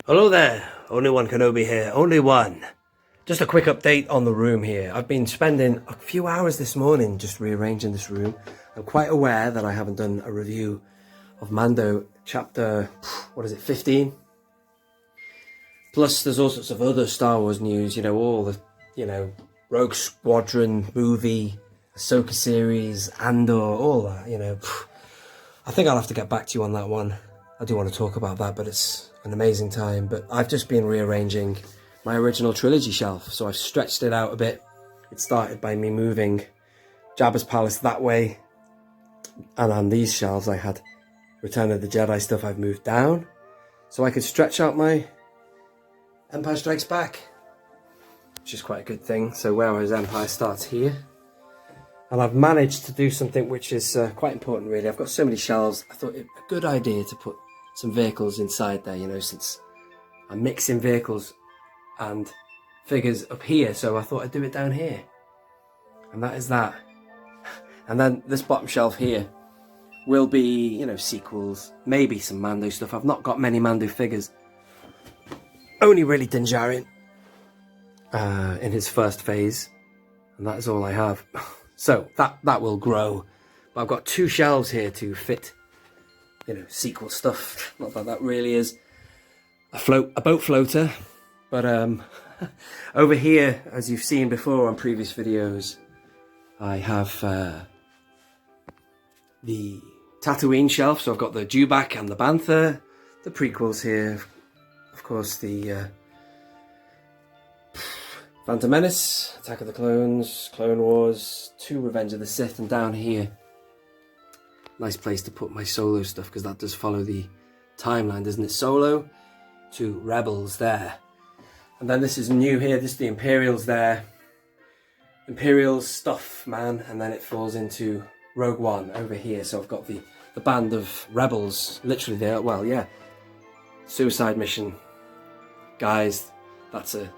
Hello there, only one Kenobi here, only one. Just a quick update on the room here. I've been spending a few hours this morning just rearranging this room. I'm quite aware that I haven't done a review of Mando chapter, 15? Plus there's all sorts of other Star Wars news, all the, Rogue Squadron movie, Ahsoka series, Andor, all that, I think I'll have to get back to you on that one. I do want to talk about that, but it's an amazing time. But I've just been rearranging my original trilogy shelf, so I've stretched it out a bit. It started by me moving Jabba's palace that way, and on these shelves I had Return of the Jedi stuff I've moved down, so I could stretch out my Empire Strikes Back, which is quite a good thing. So whereas Empire starts here, and I've managed to do something which is quite important really. I've got so many shelves, I thought it a good idea to put some vehicles inside there, since I'm mixing vehicles and figures up here, so I thought I'd do it down here. And that is that. And then this bottom shelf here will be, sequels, maybe some Mando stuff. I've not got many Mando figures. Only really Din Djarin in his first phase, and that is all I have. So that will grow. But I've got two shelves here to fit sequel stuff. Not that really is a boat floater, but over here, as you've seen before on previous videos, I have the Tatooine shelf. So I've got the Dewback and the Bantha, the prequels here, of course the Phantom Menace, Attack of the Clones, Clone Wars, 2 Revenge of the Sith, and down here, nice place to put my Solo stuff, because that does follow the timeline, doesn't it? Solo to Rebels there. And then this is new here, this is the Imperials there. Imperials stuff, man, and then it falls into Rogue One over here. So I've got the band of Rebels, literally there, well, yeah. Suicide mission. Guys, that's a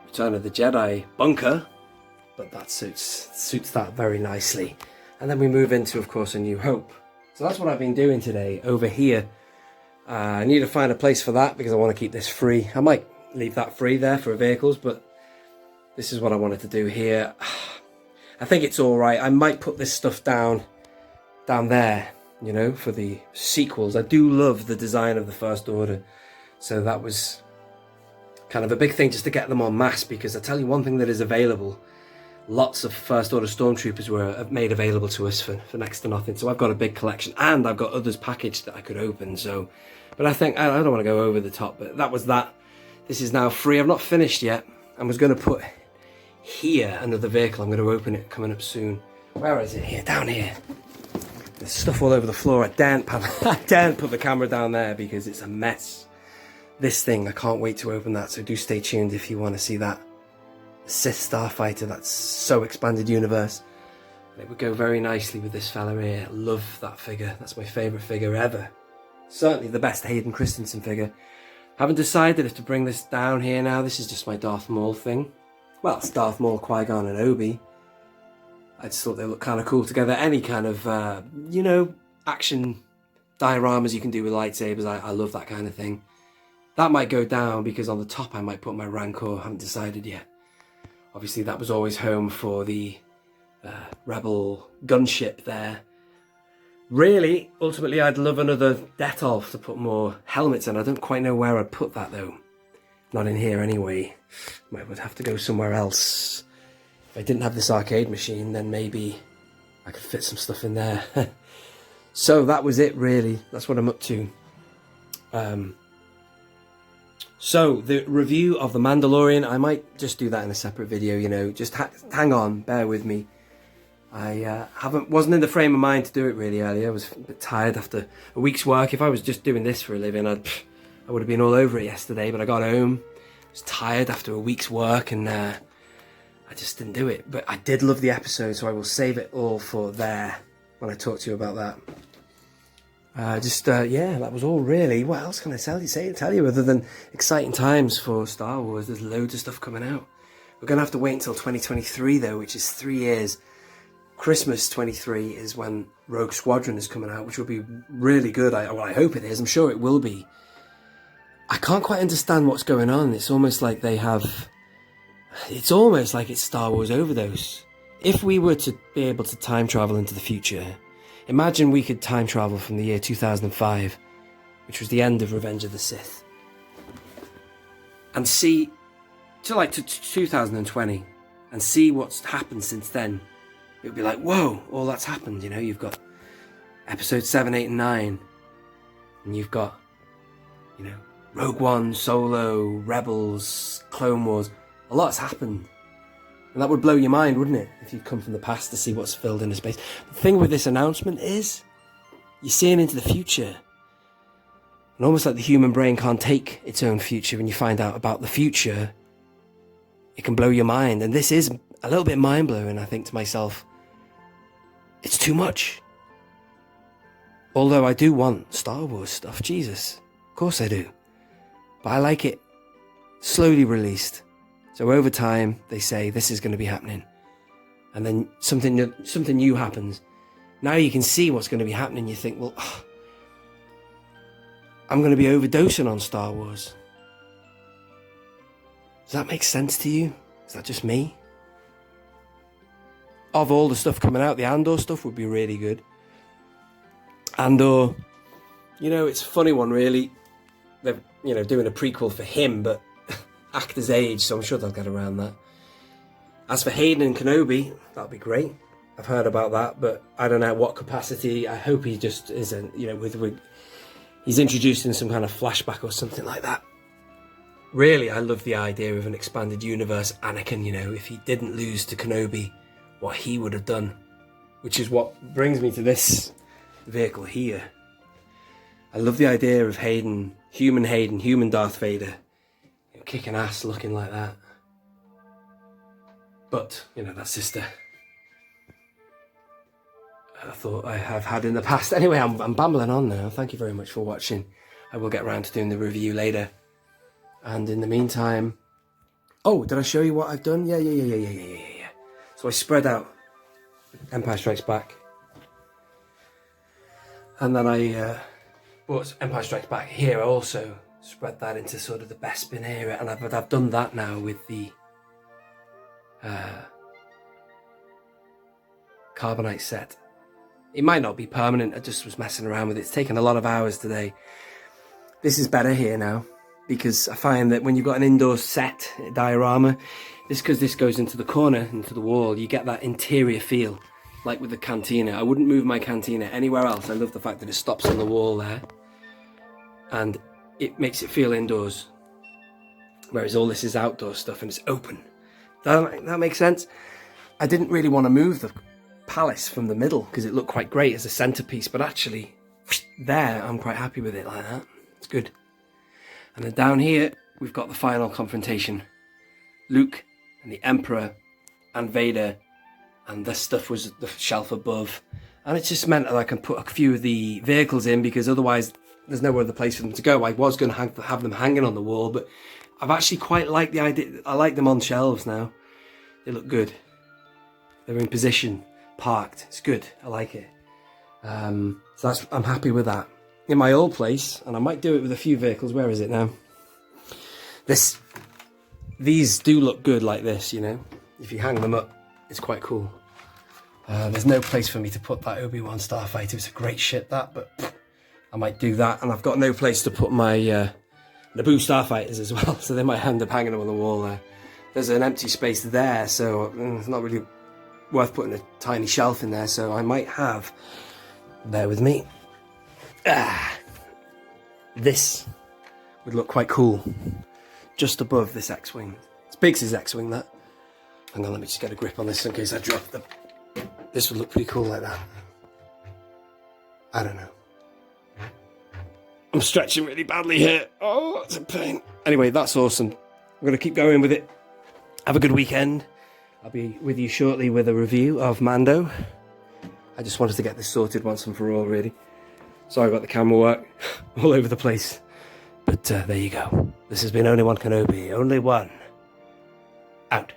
Return of the Jedi bunker, but that suits that very nicely. And then we move into, of course, A New Hope. So that's what I've been doing today over here. I need to find a place for that because I want to keep this free. I might leave that free there for vehicles, but this is what I wanted to do here. I think it's all right. I might put this stuff down there, for the sequels. I do love the design of the First Order, so that was kind of a big thing just to get them en masse, because I tell you one thing that is available. Lots of First Order Stormtroopers were made available to us for next to nothing. So I've got a big collection, and I've got others packaged that I could open. So, but I think, I don't want to go over the top, but that was that. This is now free. I've not finished yet. I was going to put here another vehicle. I'm going to open it coming up soon. Where is it? Here, down here. There's stuff all over the floor. I daren't put the camera down there because it's a mess. This thing, I can't wait to open that. So do stay tuned if you want to see that. Sith Starfighter, that's so expanded universe. And it would go very nicely with this fella here. Love that figure. That's my favourite figure ever. Certainly the best Hayden Christensen figure. Haven't decided if to bring this down here now. This is just my Darth Maul thing. Well, it's Darth Maul, Qui-Gon and Obi. I just thought they look kind of cool together. Any kind of, action dioramas you can do with lightsabers. I love that kind of thing. That might go down because on the top I might put my Rancor. I haven't decided yet. Obviously that was always home for the Rebel gunship there. Really, ultimately I'd love another Detolf to put more helmets in. I don't quite know where I'd put that though. Not in here anyway. I would have to go somewhere else. If I didn't have this arcade machine, then maybe I could fit some stuff in there. So that was it really. That's what I'm up to. So the review of The Mandalorian, I might just do that in a separate video, just hang on, bear with me. I wasn't in the frame of mind to do it really earlier. I was a bit tired after a week's work. If I was just doing this for a living, I would have been all over it yesterday, but I got home, I was tired after a week's work, and I just didn't do it. But I did love the episode, so I will save it all for there when I talk to you about that. Yeah, that was all really. What else can I tell you other than exciting times for Star Wars? There's loads of stuff coming out. We're going to have to wait until 2023 though, which is 3 years. Christmas 23 is when Rogue Squadron is coming out, which will be really good. I hope it is. I'm sure it will be. I can't quite understand what's going on. It's almost like they have... It's almost like it's Star Wars overdose. If we were to be able to time travel into the future, imagine we could time travel from the year 2005, which was the end of Revenge of the Sith, and see to 2020 and see what's happened since then. It would be like, whoa, all that's happened. You know, you've got episode 7, 8 and 9, and you've got, you know, Rogue One, Solo, Rebels, Clone Wars. A lot's happened. And that would blow your mind, wouldn't it? If you'd come from the past to see what's filled in the space. The thing with this announcement is, you're seeing into the future. And almost like the human brain can't take its own future, when you find out about the future, it can blow your mind. And this is a little bit mind-blowing, I think to myself. It's too much. Although I do want Star Wars stuff, Jesus. Of course I do. But I like it slowly released. So over time, they say this is going to be happening. And then something new happens. Now you can see what's going to be happening. You think, well, I'm going to be overdosing on Star Wars. Does that make sense to you? Is that just me? Of all the stuff coming out, the Andor stuff would be really good. Andor, you know, it's a funny one, really. They're, you know, doing a prequel for him, but actor's age, so I'm sure they'll get around that. As for Hayden and Kenobi, that'll be great. I've heard about that, but I don't know what capacity. I hope he just isn't, you know, he's introduced in some kind of flashback or something like that. Really, I love the idea of an expanded universe Anakin, you know, if he didn't lose to Kenobi, what he would have done. Which is what brings me to this vehicle here. I love the idea of Hayden, human Darth Vader, kicking ass looking like that. But, you know, that's just a thought I have had in the past. Anyway, I'm bambling on now. Thank you very much for watching. I will get around to doing the review later. And in the meantime... Oh, did I show you what I've done? Yeah. So I spread out Empire Strikes Back. And then I bought Empire Strikes Back here also. Spread that into sort of the Bespin area, and I've done that now with the carbonite set. It might not be permanent, I just was messing around with it. It's taken a lot of hours today. This is better here now, because I find that when you've got an indoor set diorama, because this goes into the corner, into the wall, you get that interior feel, like with the cantina. I wouldn't move my cantina anywhere else. I love the fact that it stops on the wall there, and it makes it feel indoors, whereas all this is outdoor stuff and it's open. That makes sense. I didn't really want to move the palace from the middle because it looked quite great as a centerpiece, but actually there I'm quite happy with it like that. It's good. And then down here we've got the final confrontation. Luke and the Emperor and Vader, and this stuff was the shelf above, and it just meant that I can put a few of the vehicles in, because otherwise there's no other place for them to go. I was going to have them hanging on the wall, but I've actually quite liked the idea. I like them on shelves now. They look good. They're in position, parked. It's good. I like it. So I'm happy with that. In my old place, and I might do it with a few vehicles. Where is it now? These do look good like this, you know. If you hang them up, it's quite cool. There's no place for me to put that Obi Wan Starfighter. It's a great ship, that, but I might do that, and I've got no place to put my Naboo Starfighters as well, so they might end up hanging them on the wall there. There's an empty space there, so it's not really worth putting a tiny shelf in there, so I might have, bear with me, this would look quite cool, just above this X-Wing. It's big as X-Wing, that. Hang on, let me just get a grip on this in case I drop them. This would look pretty cool like that. I don't know. I'm stretching really badly here. Oh, it's a pain. Anyway, that's awesome. I'm going to keep going with it. Have a good weekend. I'll be with you shortly with a review of Mando. I just wanted to get this sorted once and for all, really. Sorry about the camera work. All over the place. But there you go. This has been Only One Kenobi. Only one. Out.